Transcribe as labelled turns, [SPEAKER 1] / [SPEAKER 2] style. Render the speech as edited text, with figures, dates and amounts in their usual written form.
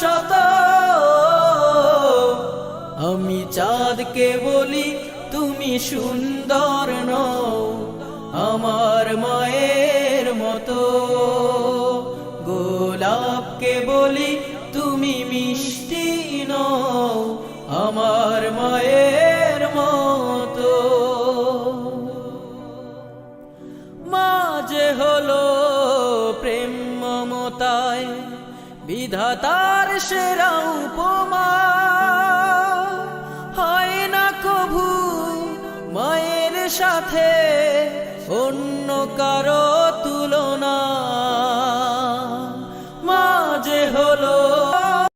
[SPEAKER 1] শত। আমি চাঁদকে বলি তুমি সুন্দর নও আমার মায়ের মতো, গোলাপকে বলি তুমি মিষ্টি নও আমার মায়ের মতো। মা যে হলো প্রেম মমতায় বিধাতার সেরা উপমা, হয় না কভু মায়ের সাথে অন্য কারো